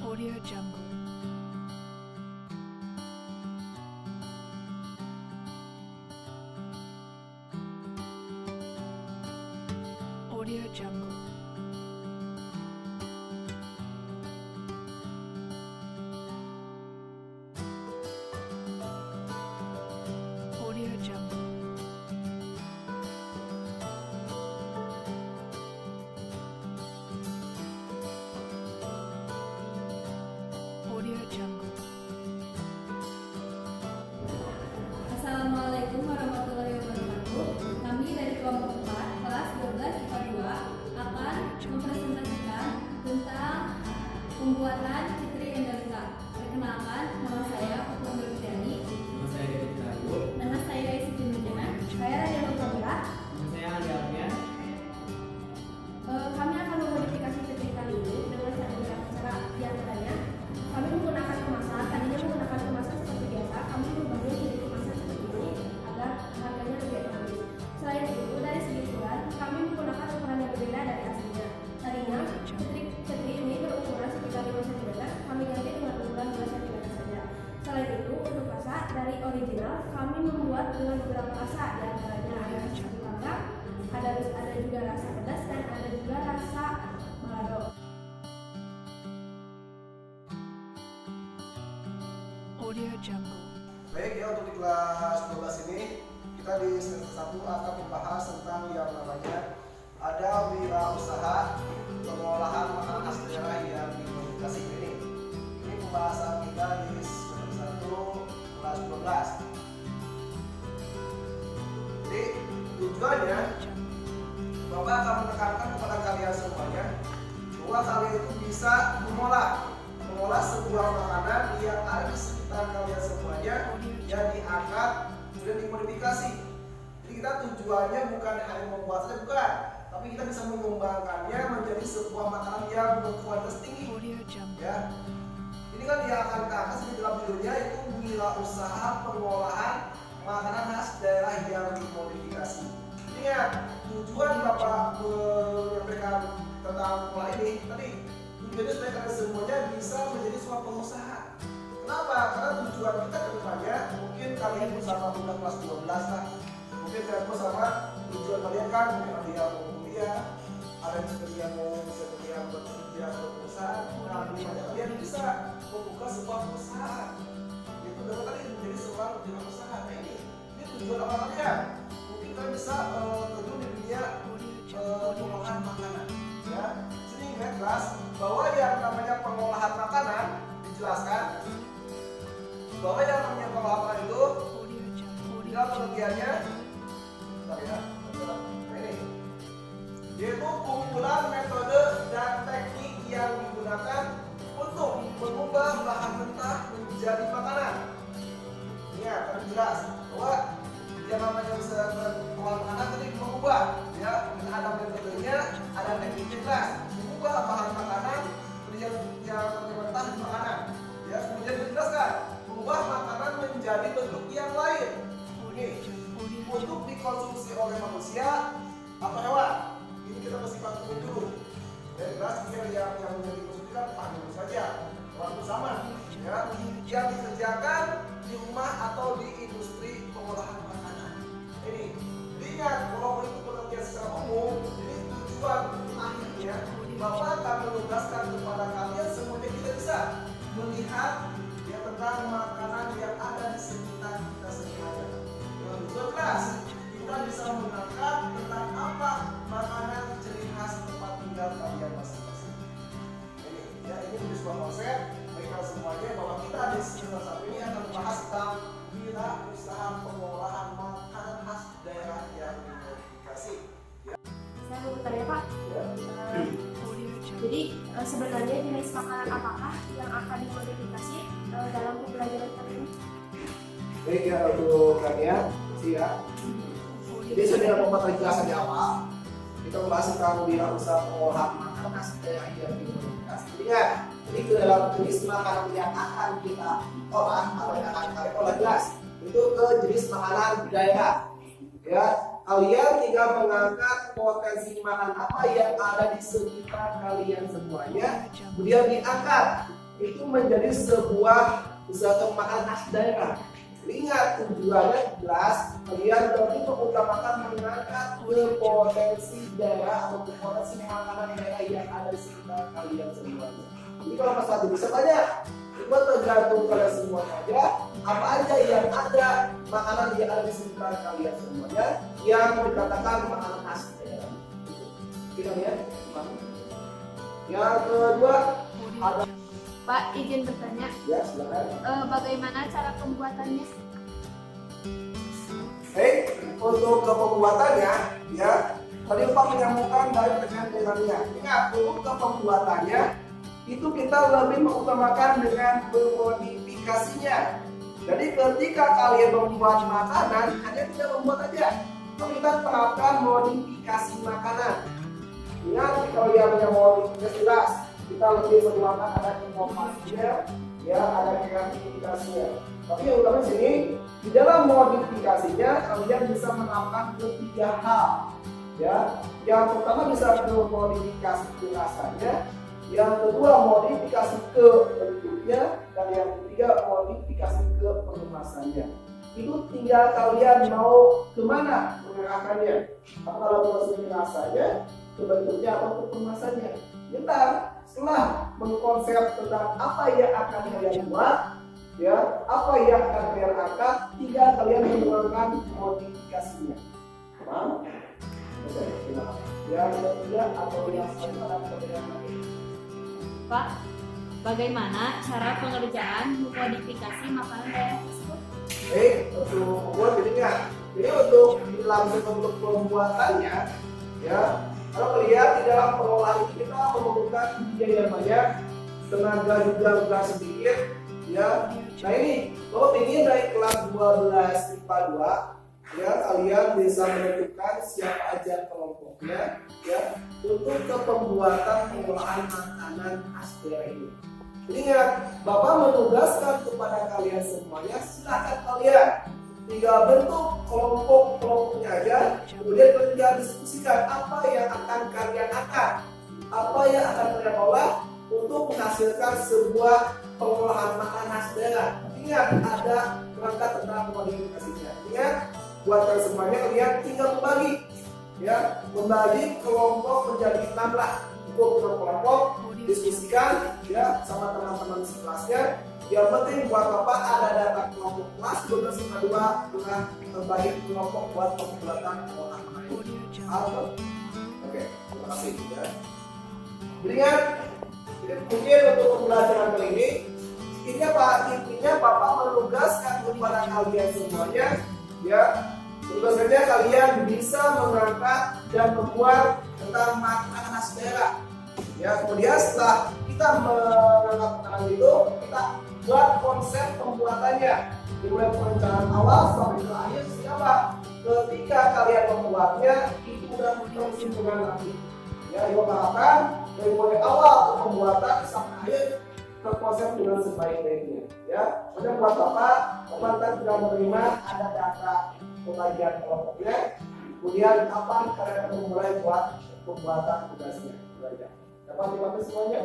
Audio Jungle. Audio Jungle. Audio Jungle. Audio Jungle. Assalamualaikum warahmatullahi wabarakatuh. Kami dari kelompok 4 kelas 12 IPA 2 akan mempresentasikan tentang pembuatan Fitri Endorika. Perkenalkan, nama saya Putri Nurjani. Nama saya David Ragu. Nama saya Siti Nurjana. Saya Radia Nurjana. Nama saya Andi Alfian. Kami akan memodifikasi Fitri kali ini dengan cara diantaranya kami menggunakan kemasan. Tadinya menggunakan kemasan seperti biasa, kami mengubahnya menjadi kemasan seperti ini agar harganya lebih ekonomis. Selain itu, dari segi ukuran, kami menggunakan ukuran yang berbeda dari aslinya. Tadinya, Fitri ini berukuran sekitar 5 cm, kami ganti dengan ukuran 2 cm saja. Selain itu, untuk rasa dari original, kami membuat dengan beberapa rasa, diantaranya ada rasa kacang, ada juga rasa pedas, dan ada juga rasa balado. Audio Jungle. Baik ya, untuk di kelas 12 ini kita di semester 1 akan membahas tentang yang namanya ada wirausaha pengolahan makanan khas daerah yang dimodifikasi ini. Ini pembahasan kita di semester 1 kelas 12. Jadi tujuannya Bapak akan menekankan kepada kalian semuanya bahwa kalian itu bisa mengolah sebuah makanan yang ada di sekitar kalian semuanya yang diangkat kemudian dimodifikasi. Jadi kita tujuannya bukan hanya membuat saja, bukan, tapi kita bisa mengembangkannya menjadi sebuah makanan yang berkualitas tinggi. Audio Jungle. Ya, ini kan yang akan kita angkat di dalam judulnya itu wirausaha pengolahan makanan khas daerah yang dimodifikasi. Ingat, tujuan Bapak menyampaikan tentang pola ini tadi tujuannya supaya kalian semuanya bisa menjadi sebuah pengusaha. Kenapa? Karena tujuan kita ke depannya mungkin kalian bersama udah kelas 12 lah. Mungkin kalian bersama tujuan kalian kan mungkin ada yang mau kuliah, ada yang mau bekerja perusahaan. Nah, misalnya kalian bisa membuka sebuah perusahaan. Itu dapat tadi menjadi sebuah usaha. Nah, ini tujuan apa kalian? Mungkin kalian bisa terjun di dunia pengolahan makanan. Ya, sini ingat kelas bahwa yang namanya pengolahan makanan dijelaskan bahwa yang namanya pengolahan makanan itu Audio Jungle. tinggal pengertiannya bentar ya, nah ini yaitu penggunaan metode dan teknik yang digunakan untuk mengubah bahan mentah menjadi makanan. Ya, harus jelas bahwa yang namanya usaha pengolahan makanan tadi mengubah, ya, ada metodenya, ada tekniknya jelas, mengubah bahan makanan yang mentah menjadi makanan. Ya, kemudian dijelaskan mengubah makanan menjadi bentuk yang lain. Ini untuk dikonsumsi oleh manusia atau hewan. Ini kita mesti pakai dulu. Dan jelas yang menjadi konsumsi kan dulu saja, waktu sama. Ya, yang dikerjakan di rumah atau di industri pengolahan makanan. Ini, ingat walaupun itu pengertian secara umum, ini tujuan akhirnya Bapak akan menugaskan kepada kalian semuanya kita bisa melihat ya tentang makanan yang ada di sekitar kita semuanya. Yang jelas kita bisa menangkap tentang apa makanan ciri khas tempat tinggal kalian masing-masing. Ini menjadi sebuah konsep bagi kalian semuanya bahwa kita di semester 1 ini akan membahas tentang wirausaha pengolahan makanan khas daerah yang dimodifikasi. Saya mau bertanya, Pak. Audio Jungle. Jadi sebenarnya jenis makanan apakah yang akan dimodifikasi dalam pembelajaran kali ini? Baik ya untuk kalian, ya. Jadi saya tidak membuat penjelasan di awal. Kita membahas tentang wirausaha pengolahan makanan khas daerah yang dimodifikasi. Ingat, ini ke dalam jenis makanan yang akan kita olah atau yang akan kita olah jelas. Itu ke jenis makanan daerah. Ya, kalian tinggal mengangkat potensi makanan apa yang ada di sekitar kalian semuanya, kemudian diangkat itu menjadi sebuah usaha makanan khas daerah. Ingat tujuannya jelas, kalian berarti mengutamakan mengangkat potensi daerah atau potensi makanan daerah yang ada di sekitar kalian semuanya. Jadi kalau masalah bisa banyak, itu tergantung kalian semuanya aja. Apa aja yang ada makanan yang ada di sekitar kalian semuanya yang dikatakan makanan khas daerah. Kita lihat. Yang kedua ada. Pak, izin bertanya. Ya, silakan. Bagaimana cara pembuatannya? Untuk pembuatannya, ya, tadi Pak menyambungkan dari dengan. Ingat, untuk pembuatannya itu kita lebih mengutamakan dengan bermodifikasinya. Jadi ketika kalian membuat makanan, kalian tidak membuat aja, tapi kita terapkan modifikasi makanan. Ingat, kalau yang punya modifikasi jelas, kita lebih menggunakan ada inovasinya, ya, ada kreativitasnya. Tapi yang utama sini di dalam modifikasinya kalian bisa menerapkan ketiga hal, ya. Yang pertama bisa modifikasi ke rasanya, yang kedua modifikasi ke bentuknya, dan yang ketiga modifikasi ke pengemasannya. Itu tinggal kalian mau kemana mengarahkannya, apakah langsung ke rasanya, ke bentuknya atau ke pengemasannya. Ntar setelah mengkonsep tentang apa yang akan kalian buat, ya, apa yang akan kalian angkat, tinggal kalian menggunakan modifikasinya. Paham? Oke, silakan. Yang ketiga atau yang sama perbedaan lagi. Pak, bagaimana cara pengerjaan modifikasi makanan daerah tersebut? Untuk membuat jadi untuk langsung untuk pembuatannya, ya. Kalau melihat di dalam pengolahan ini kita memerlukan biaya yang banyak, tenaga juga sedikit, ya. Nah ini, kalau ingin dari kelas 12 IPA 2, ya, kalian bisa menentukan siapa aja kelompoknya, ya, untuk pembuatan pengolahan makanan khas daerah ini. Jadi ingat, Bapak menugaskan kepada kalian semuanya, silakan kalian tinggal bentuk kelompok-kelompoknya aja, kemudian tinggal diskusikan apa yang akan kalian angkat, apa yang akan kalian olah untuk menghasilkan sebuah pengolahan makanan khas daerah. Ingat, ada perangkat tentang modifikasinya. Ingat, buat kalian semuanya, kalian tinggal membagi, ya, membagi kelompok menjadi 6 lah. Cukup kelompok, diskusikan, ya, sama teman-teman sekelasnya. Yang penting buat Bapak ada data kelompok kelas 12 IPA 2 dengan terbagi kelompok buat pembuatan pengolahan makanan. Oke, terima kasih, ya. Jadi ingat, mungkin untuk pembelajaran kali ini, intinya Bapak menugaskan kepada kalian semuanya, ya, tugasnya kalian bisa mengangkat dan membuat tentang makanan khas daerah. Ya, kemudian setelah kita mengangkat makanan itu, kita buat konsep pembuatannya, dimulai perencanaan awal sampai ke akhir. Siapa? Ketika kalian membuatnya, itu sudah tersambungan lagi. Ya, Ibu harapkan dari mulai awal ke pembuatan sampai akhir terkonsep dengan sebaik-baiknya. Ya, kemudian buat Bapak sudah menerima ada data pembagian kelompoknya. Kemudian kapan kalian akan memulai buat pembuatan tugasnya? Belajar. Dapat dibantu semuanya?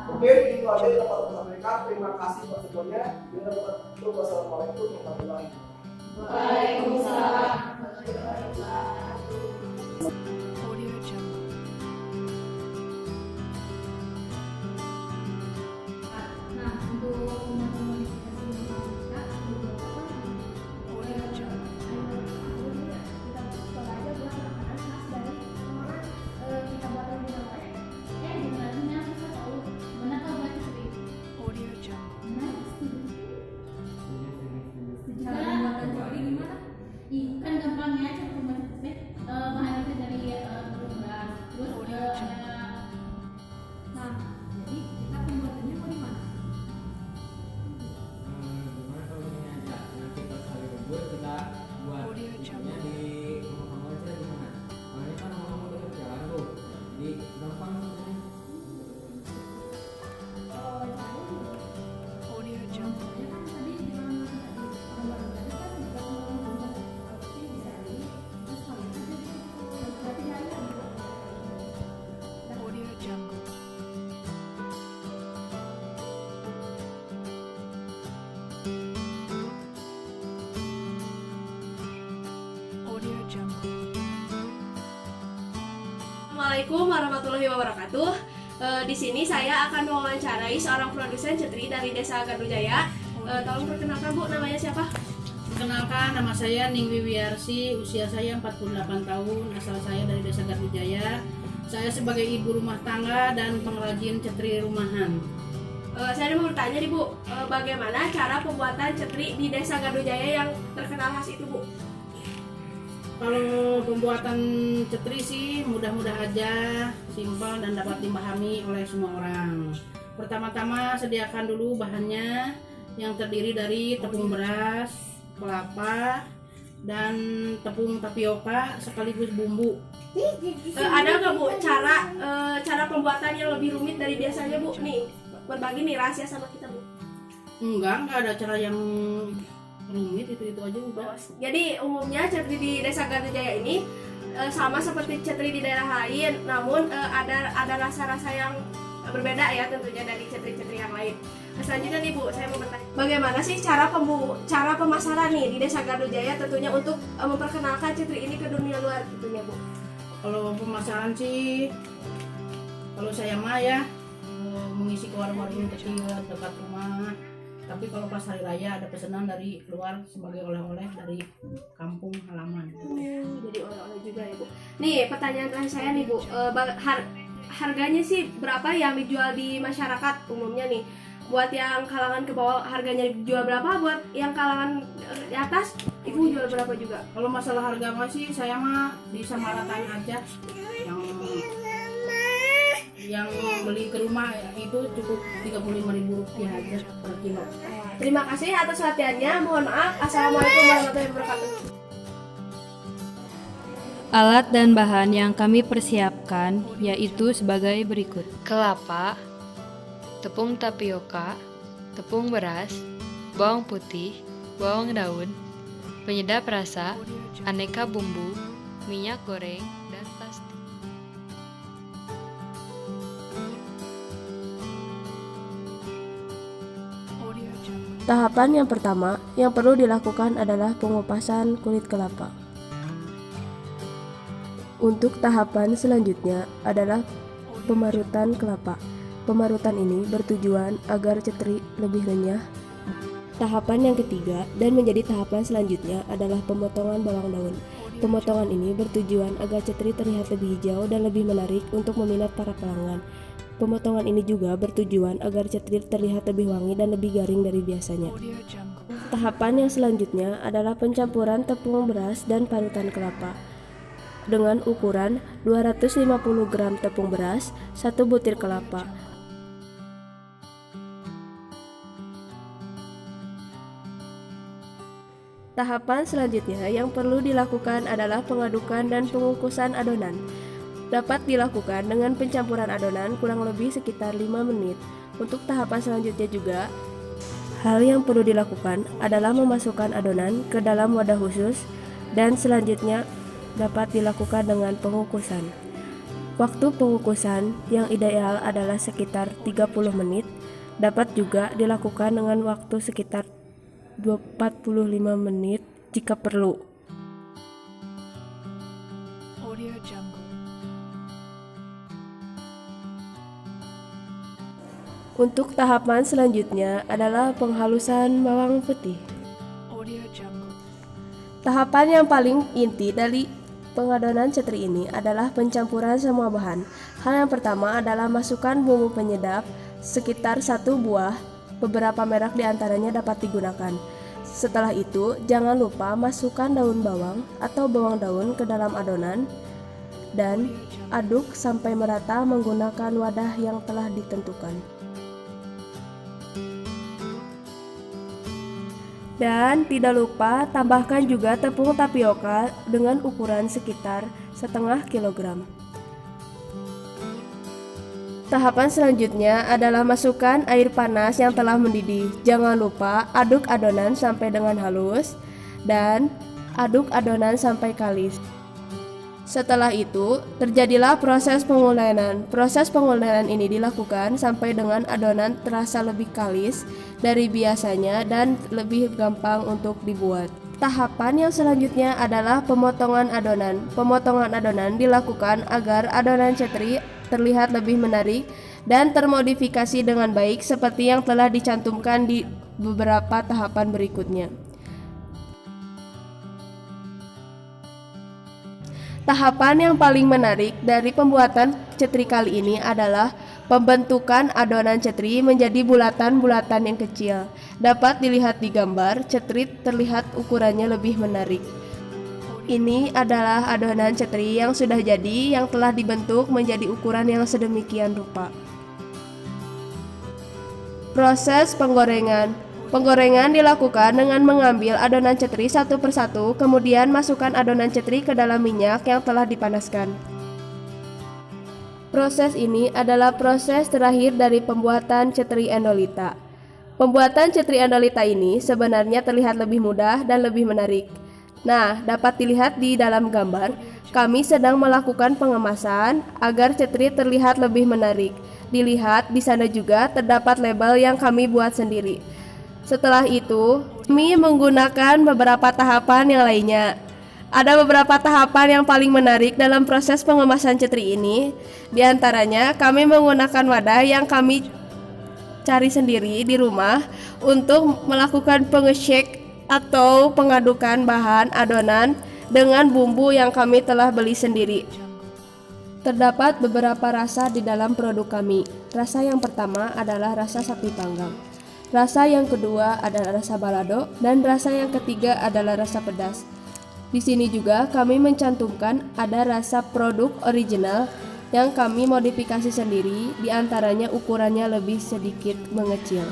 Mungkin itu aja yang dapat saya sampaikan. Terima kasih buat semuanya. Wassalamualaikum warahmatullahi wabarakatuh. Waalaikumsalam. Audio Jungle. Nah, untuk modifikasi kita Audio Jungle. kita coba aja buat makanan khas dari kemana kita buatnya di mana ya? Sebenarnya bisa tahu mana kau baca sendiri. Audio Jungle. Nah, cara pembuatan jadi gimana? Ih, kan gampang ya cara pembuatan. Assalamualaikum warahmatullahi wabarakatuh. Di sini saya akan mewawancarai seorang produsen cetri dari Desa Gardujaya. Tolong perkenalkan Bu, namanya siapa? Perkenalkan, nama saya Ning Wiwiarsi, usia saya 48 tahun, asal saya dari Desa Gardujaya. Saya sebagai ibu rumah tangga dan pengrajin cetri rumahan. Saya mau bertanya nih Bu, bagaimana cara pembuatan cetri di Desa Gardujaya yang terkenal khas itu Bu? Kalau pembuatan cetri sih mudah-mudah aja, simpel dan dapat dipahami oleh semua orang. Pertama-tama sediakan dulu bahannya yang terdiri dari tepung beras, kelapa, dan tepung tapioka sekaligus bumbu. Ada nggak Bu cara pembuatan yang lebih rumit dari biasanya Bu? Nih, berbagi nih rahasia sama kita Bu. Enggak ada cara yang rumit, itu aja udah. Jadi umumnya cetri di Desa Gardujaya ini sama seperti cetri di daerah lain, namun ada rasa-rasa yang berbeda ya tentunya dari cetri-cetri yang lain. Selanjutnya nih Bu, saya mau bertanya, bagaimana sih cara pemasaran nih di Desa Gardujaya tentunya untuk memperkenalkan cetri ini ke dunia luar tentunya Bu? Kalau pemasaran sih, kalau saya mah ya mengisi ke warung-warung kecil dekat rumah. Tapi kalau pas hari raya ada pesanan dari luar sebagai oleh-oleh dari kampung halaman. Jadi oleh-oleh juga ya Bu. Nih pertanyaan terakhir saya nih Bu, harganya sih berapa yang dijual di masyarakat umumnya nih? Buat yang kalangan ke bawah harganya dijual berapa? Buat yang kalangan di atas itu jual berapa juga? Kalau masalah harga mah sih saya mah disamaratain aja. Yang beli ke rumah itu cukup Rp35.000 aja per kilo. Terima kasih atas latihannya. Mohon maaf. Assalamualaikum warahmatullahi wabarakatuh. Alat dan bahan yang kami persiapkan yaitu sebagai berikut: kelapa, tepung tapioka, tepung beras, bawang putih, bawang daun, penyedap rasa, aneka bumbu, minyak goreng, dan plastik. Tahapan yang pertama yang perlu dilakukan adalah pengupasan kulit kelapa. Untuk tahapan selanjutnya adalah pemarutan kelapa. Pemarutan ini bertujuan agar cetri lebih renyah. Tahapan yang ketiga dan menjadi tahapan selanjutnya adalah pemotongan bawang daun. Pemotongan ini bertujuan agar cetri terlihat lebih hijau dan lebih menarik untuk meminat para pelanggan. Pemotongan ini juga bertujuan agar cetri terlihat lebih wangi dan lebih garing dari biasanya. Tahapan yang selanjutnya adalah pencampuran tepung beras dan parutan kelapa. Dengan ukuran 250 gram tepung beras, 1 butir kelapa. Tahapan selanjutnya yang perlu dilakukan adalah pengadukan dan pengukusan adonan. Dapat dilakukan dengan pencampuran adonan kurang lebih sekitar 5 menit. Untuk tahapan selanjutnya juga, hal yang perlu dilakukan adalah memasukkan adonan ke dalam wadah khusus dan selanjutnya dapat dilakukan dengan pengukusan. Waktu pengukusan yang ideal adalah sekitar 30 menit, dapat juga dilakukan dengan waktu sekitar 45 menit jika perlu. Audio Jungle. Untuk tahapan selanjutnya adalah penghalusan bawang putih. Audio Jungle. Tahapan yang paling inti dari pengadonan cetri ini adalah pencampuran semua bahan. Hal yang pertama adalah masukkan bumbu penyedap sekitar 1 buah, beberapa merek diantaranya dapat digunakan. Setelah itu, jangan lupa masukkan daun bawang atau bawang daun ke dalam adonan dan aduk sampai merata menggunakan wadah yang telah ditentukan. Dan tidak lupa tambahkan juga tepung tapioka dengan ukuran sekitar setengah kilogram. Tahapan selanjutnya adalah masukkan air panas yang telah mendidih. Jangan lupa aduk adonan sampai dengan halus dan aduk adonan sampai kalis. Setelah itu, terjadilah proses pengulenan. Proses pengulenan ini dilakukan sampai dengan adonan terasa lebih kalis dari biasanya dan lebih gampang untuk dibuat. Tahapan yang selanjutnya adalah pemotongan adonan. Pemotongan adonan dilakukan agar adonan cetri terlihat lebih menarik dan termodifikasi dengan baik seperti yang telah dicantumkan di beberapa tahapan berikutnya. Tahapan yang paling menarik dari pembuatan cetri kali ini adalah pembentukan adonan cetri menjadi bulatan-bulatan yang kecil. Dapat dilihat di gambar, cetri terlihat ukurannya lebih menarik. Ini adalah adonan cetri yang sudah jadi, yang telah dibentuk menjadi ukuran yang sedemikian rupa. Proses penggorengan. Penggorengan dilakukan dengan mengambil adonan cetri satu persatu, kemudian masukkan adonan cetri ke dalam minyak yang telah dipanaskan. Proses ini adalah proses terakhir dari pembuatan cetri endolita. Pembuatan cetri endolita ini sebenarnya terlihat lebih mudah dan lebih menarik. Nah, dapat dilihat di dalam gambar, kami sedang melakukan pengemasan agar cetri terlihat lebih menarik. Dilihat di sana juga terdapat label yang kami buat sendiri. Setelah itu, kami menggunakan beberapa tahapan yang lainnya. Ada beberapa tahapan yang paling menarik dalam proses pengemasan cetri ini. Di antaranya, kami menggunakan wadah yang kami cari sendiri di rumah untuk melakukan pengecek atau pengadukan bahan adonan dengan bumbu yang kami telah beli sendiri. Terdapat beberapa rasa di dalam produk kami. Rasa yang pertama adalah rasa sapi panggang. Rasa yang kedua adalah rasa balado dan rasa yang ketiga adalah rasa pedas. Di sini juga kami mencantumkan ada rasa produk original yang kami modifikasi sendiri, di antaranya ukurannya lebih sedikit mengecil.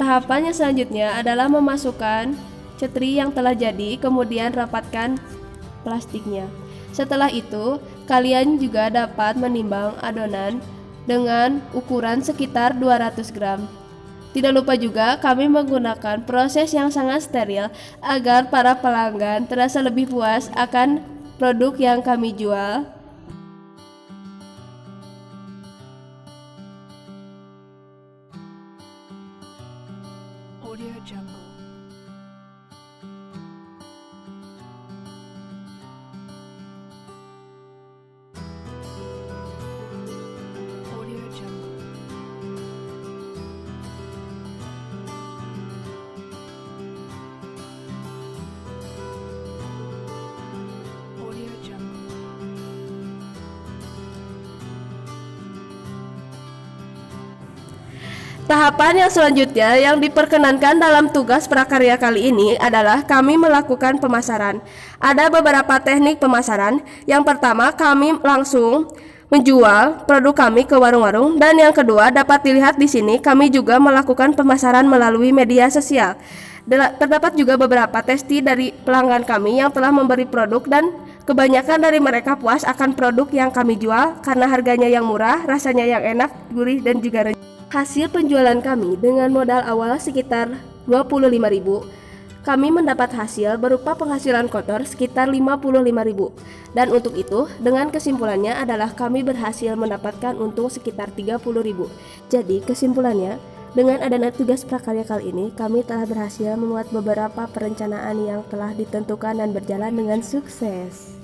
Tahapan yang selanjutnya adalah memasukkan cetri yang telah jadi, kemudian rapatkan plastiknya. Setelah itu, kalian juga dapat menimbang adonan dengan ukuran sekitar 200 gram. Tidak lupa juga kami menggunakan proses yang sangat steril agar para pelanggan terasa lebih puas akan produk yang kami jual. Audio Jungle. Audio Jungle. Audio Jungle. Tahapan yang selanjutnya yang diperkenankan dalam tugas prakarya kali ini adalah kami melakukan pemasaran. Ada beberapa teknik pemasaran. Yang pertama, kami langsung menjual produk kami ke warung-warung, dan yang kedua dapat dilihat di sini kami juga melakukan pemasaran melalui media sosial. Terdapat juga beberapa testi dari pelanggan kami yang telah memberi produk, dan kebanyakan dari mereka puas akan produk yang kami jual karena harganya yang murah, rasanya yang enak, gurih, dan juga renyah. Hasil penjualan kami dengan modal awal sekitar 25.000, kami mendapat hasil berupa penghasilan kotor sekitar 55.000. Dan untuk itu, dengan kesimpulannya adalah kami berhasil mendapatkan untung sekitar 30.000. Jadi kesimpulannya, dengan adanya tugas prakarya kali ini, kami telah berhasil membuat beberapa perencanaan yang telah ditentukan dan berjalan dengan sukses.